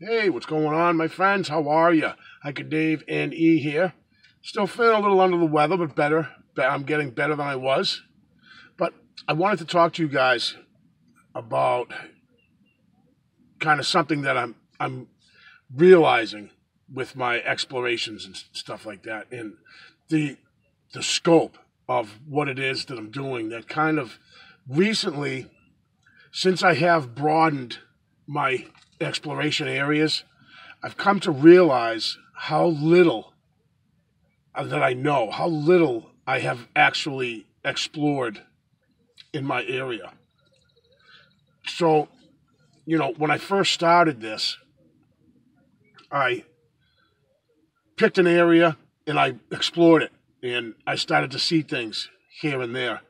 Hey, what's going on, my friends? How are you? Hiker Dave and E here. Still feeling a little under the weather, but better. I'm getting better than I was. But I wanted to talk to you guys about kind of something that I'm realizing with my explorations and stuff like that, and the scope of what it is that I'm doing. That kind of recently, since I have broadened my exploration areas, I've come to realize how little that I know, how little I have actually explored in my area. So, when I first started this, I picked an area and I explored it, and I started to see things here and there.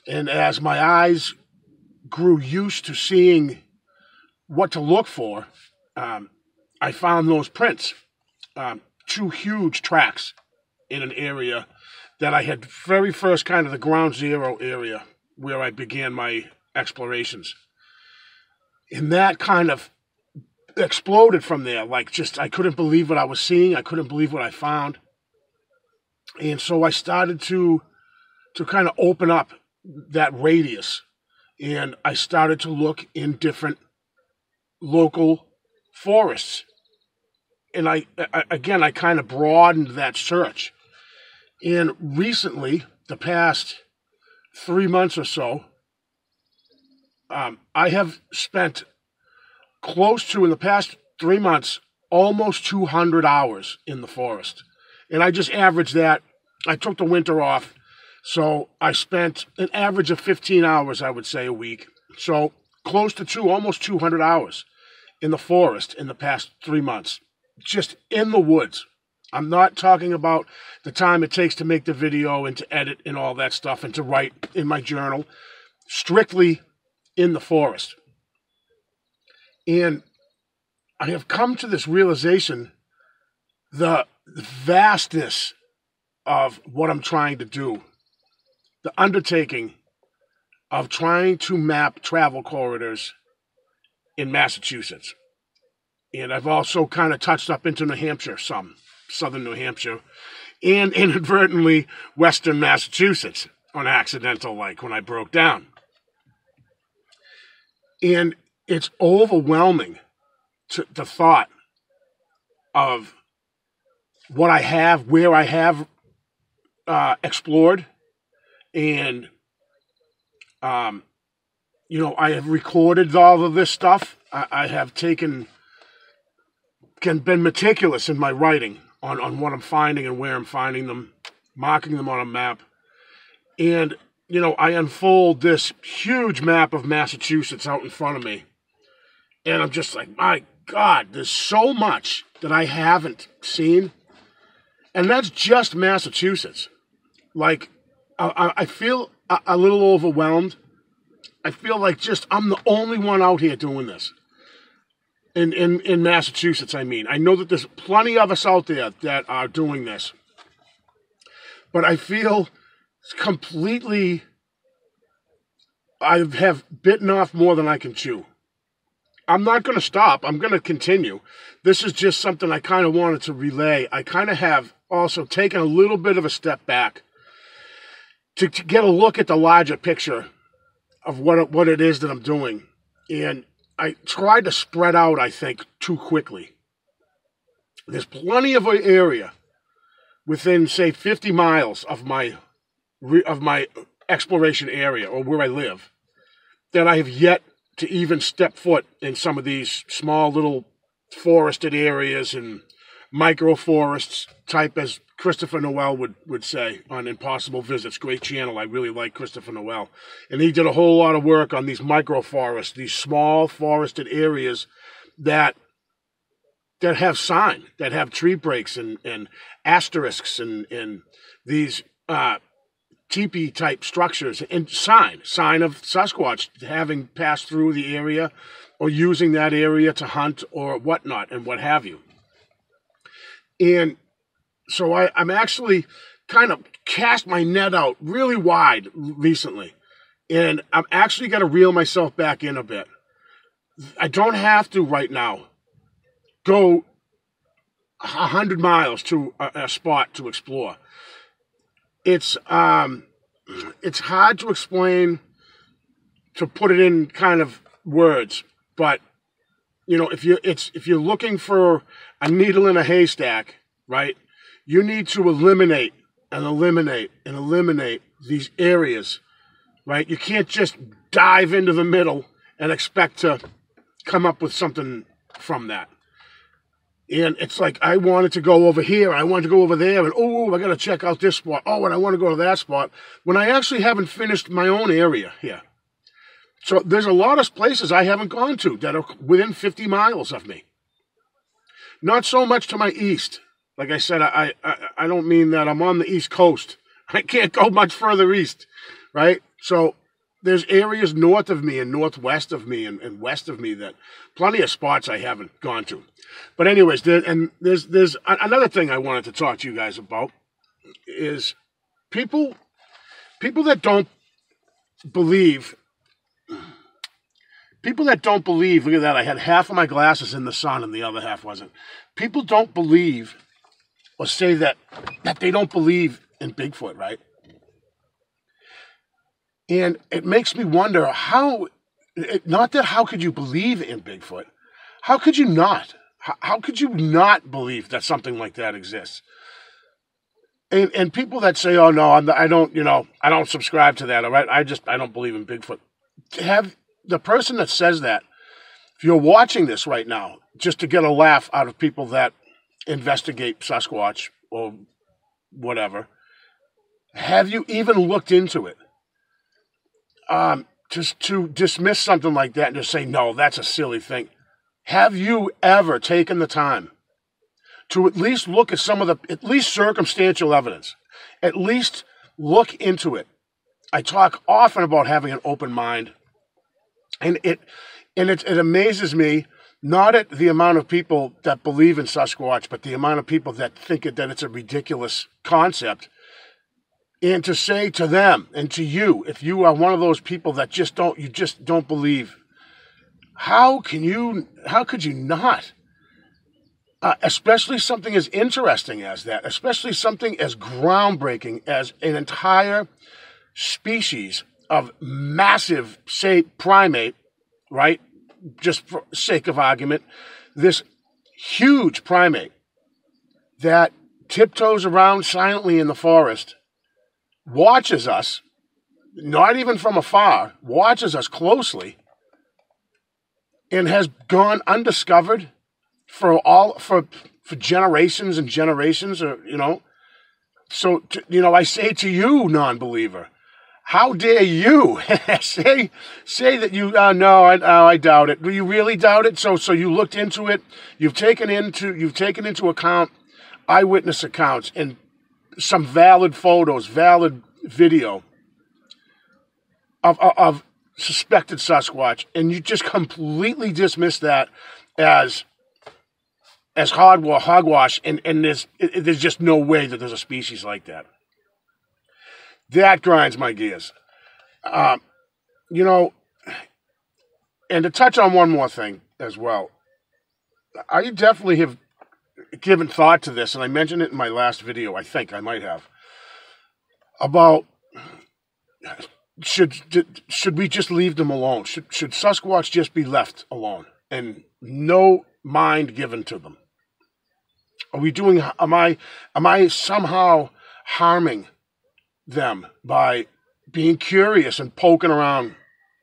And as my eyes grew used to seeing what to look for, I found those prints, two huge tracks in an area that I had very first, kind of the ground zero area where I began my explorations. And that kind of exploded from there. I couldn't believe what I was seeing. I couldn't believe what I found. And so I started to kind of open up that radius, and I started to look in different local forests. And I kind of broadened that search. And recently, the past 3 months or so, I have spent close to, in the past 3 months, almost 200 hours in the forest. And I just averaged that. I took the winter off, so I spent an average of 15 hours, I would say, a week. So close to almost 200 hours in the forest in the past 3 months, just in the woods. I'm not talking about the time it takes to make the video and to edit and all that stuff and to write in my journal. Strictly in the forest. And I have come to this realization, the vastness of what I'm trying to do, the undertaking of trying to map travel corridors in Massachusetts. And I've also kind of touched up into New Hampshire, some southern New Hampshire, and inadvertently western Massachusetts on accidental, like when I broke down. And it's overwhelming the thought of what I have, where I have explored, and I have recorded all of this stuff. I have been meticulous in my writing on what I'm finding and where I'm finding them, marking them on a map. And, I unfold this huge map of Massachusetts out in front of me. And I'm just like, my God, there's so much that I haven't seen. And that's just Massachusetts. Like, I feel a little overwhelmed. I feel like I'm the only one out here doing this. In Massachusetts, I mean. I know that there's plenty of us out there that are doing this. But I feel completely, I have bitten off more than I can chew. I'm not going to stop. I'm going to continue. This is just something I kind of wanted to relay. I kind of have also taken a little bit of a step back to get a look at the larger picture of what it is that I'm doing. And I tried to spread out, I think, too quickly. There's plenty of area within, say, 50 miles of my exploration area, or where I live, that I have yet to even step foot in some of these small little forested areas and micro-forests type, as Christopher Noel would say on Impossible Visits. Great channel. I really like Christopher Noel. And he did a whole lot of work on these micro-forests, these small forested areas that have sign, that have tree breaks and asterisks and these teepee-type structures, and sign of Sasquatch having passed through the area or using that area to hunt or whatnot and what have you. And so I'm actually kind of cast my net out really wide recently, and I'm actually got to reel myself back in a bit. I don't have to right now go 100 miles to a spot to explore. It's hard to explain, to put it in kind of words, but you know, if you're looking for a needle in a haystack, right? You need to eliminate and eliminate and eliminate these areas, right? You can't just dive into the middle and expect to come up with something from that. And it's like, I wanted to go over here, I wanted to go over there, and oh, I got to check out this spot. Oh, and I want to go to that spot, when I actually haven't finished my own area here. So there's a lot of places I haven't gone to that are within 50 miles of me. Not so much to my east. Like I said, I don't mean that I'm on the East Coast. I can't go much further east, right? So there's areas north of me and northwest of me and west of me that plenty of spots I haven't gone to. But anyways, there's another thing I wanted to talk to you guys about is people that don't believe. People that don't believe, look at that, I had half of my glasses in the sun and the other half wasn't. People don't believe or say that they don't believe in Bigfoot, right? And it makes me wonder how could you believe in Bigfoot? How could you not? How could you not believe that something like that exists? And people that say, oh no, I don't subscribe to that, all right? I don't believe in Bigfoot. Have the person that says that, if you're watching this right now, just to get a laugh out of people that investigate Sasquatch or whatever, have you even looked into it? Just to dismiss something like that and just say, no, that's a silly thing. Have you ever taken the time to at least look at some of the, at least circumstantial evidence? At least look into it. I talk often about having an open mind. And it amazes me, not at the amount of people that believe in Sasquatch, but the amount of people that think that it's a ridiculous concept. And to say to them and to you, if you are one of those people that just don't believe, how could you not? Especially something as interesting as that, especially something as groundbreaking as an entire species of massive, say, primate, right? Just for sake of argument, this huge primate that tiptoes around silently in the forest, watches us, not even from afar, watches us closely, and has gone undiscovered for generations and generations, or So I say to you, non-believer, how dare you say that you no, I doubt it. Do you really doubt it? So you looked into it. You've taken into account eyewitness accounts and some valid photos, valid video of suspected Sasquatch, and you just completely dismiss that as hogwash, and there's just no way that there's a species like that. That grinds my gears. And to touch on one more thing as well, I definitely have given thought to this, and I mentioned it in my last video, I think I might have, about should we just leave them alone? Should Sasquatch just be left alone and no mind given to them? Am I somehow harming them by being curious and poking around,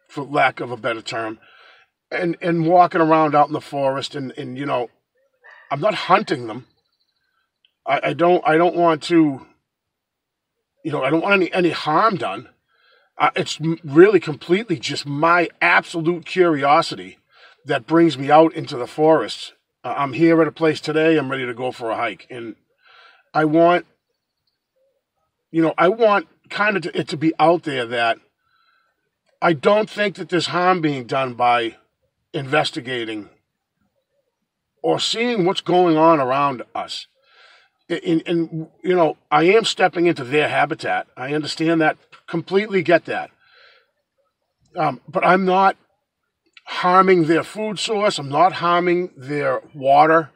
for lack of a better term, and walking around out in the forest and I'm not hunting them. I don't want to, I don't want any harm done. It's really completely just my absolute curiosity that brings me out into the forest. I'm here at a place today. I'm ready to go for a hike, and I want kind of it to be out there that I don't think that there's harm being done by investigating or seeing what's going on around us. And I am stepping into their habitat. I understand that, completely get that. But I'm not harming their food source. I'm not harming their water.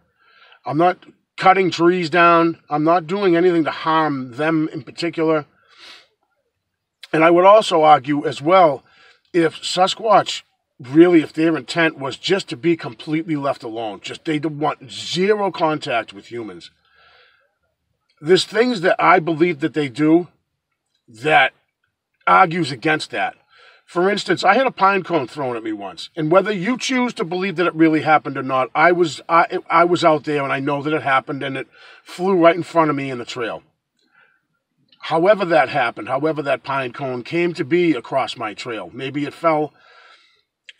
I'm not cutting trees down. I'm not doing anything to harm them in particular. And I would also argue as well, if Sasquatch really, if their intent was just to be completely left alone, just they want zero contact with humans, there's things that I believe that they do that argues against that. For instance, I had a pine cone thrown at me once, and whether you choose to believe that it really happened or not, I was out there and I know that it happened, and it flew right in front of me in the trail. However that happened, however that pine cone came to be across my trail, maybe it fell,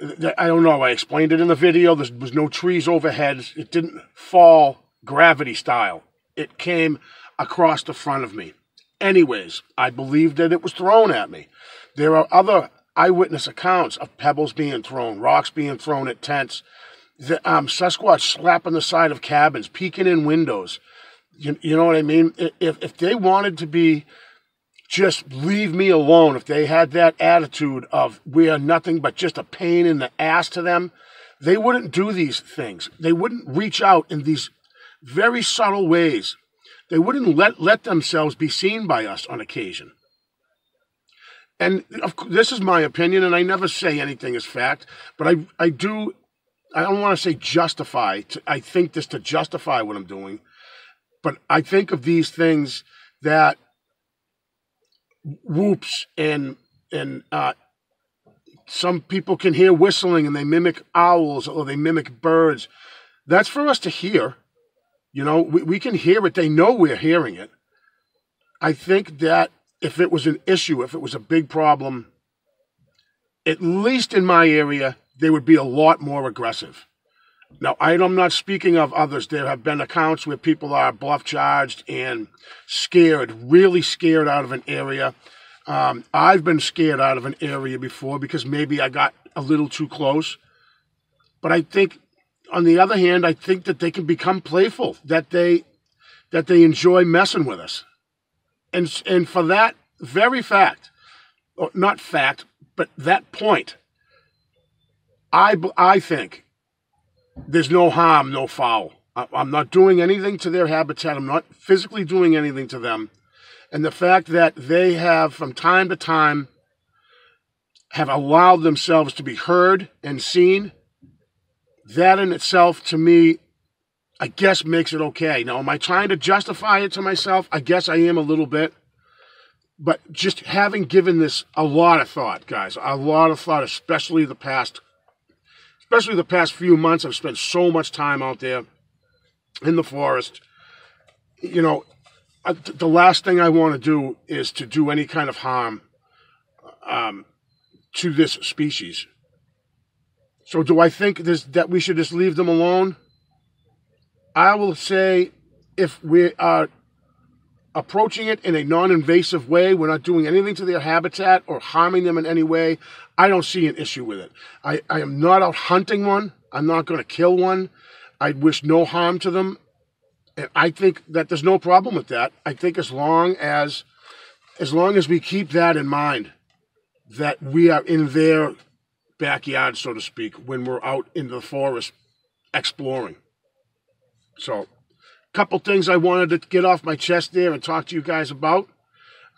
I don't know, I explained it in the video, there was no trees overhead, it didn't fall gravity style, it came across the front of me. Anyways, I believe that it was thrown at me. There are other eyewitness accounts of pebbles being thrown, rocks being thrown at tents, the Sasquatch slapping the side of cabins, peeking in windows. You know what I mean? If they wanted to be, just leave me alone, if they had that attitude of we are nothing but just a pain in the ass to them, they wouldn't do these things. They wouldn't reach out in these very subtle ways. They wouldn't let themselves be seen by us on occasion. And this is my opinion, and I never say anything as fact, but I don't want to say justify. I think this to justify what I'm doing, but I think of these things that whoops and some people can hear whistling and they mimic owls or they mimic birds. That's for us to hear. You know, we can hear it. They know we're hearing it. I think that if it was an issue, if it was a big problem, at least in my area, they would be a lot more aggressive. Now, I'm not speaking of others. There have been accounts where people are bluff charged and scared, really scared out of an area. I've been scared out of an area before because maybe I got a little too close. But I think, on the other hand, I think that they can become playful, that they enjoy messing with us. And for that very fact, or not fact, but that point, I think there's no harm, no foul. I'm not doing anything to their habitat. I'm not physically doing anything to them. And the fact that they have, from time to time, have allowed themselves to be heard and seen, that in itself, to me, I guess makes it okay. Now, am I trying to justify it to myself? I guess I am a little bit. But just having given this a lot of thought, guys, a lot of thought, especially the past few months. I've spent so much time out there in the forest. You know, the last thing I want to do is to do any kind of harm to this species. So do I think that we should just leave them alone? I will say, if we are approaching it in a non-invasive way, we're not doing anything to their habitat or harming them in any way, I don't see an issue with it. I am not out hunting one. I'm not going to kill one. I wish no harm to them. And I think that there's no problem with that. I think as long as we keep that in mind, that we are in their backyard, so to speak, when we're out in the forest exploring. So, couple things I wanted to get off my chest there and talk to you guys about.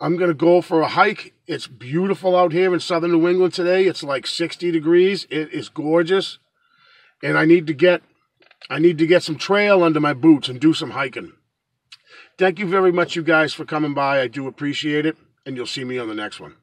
I'm going to go for a hike. It's beautiful out here in southern New England today. It's like 60 degrees. It is gorgeous. And I need to get some trail under my boots and do some hiking. Thank you very much, you guys, for coming by. I do appreciate it. And you'll see me on the next one.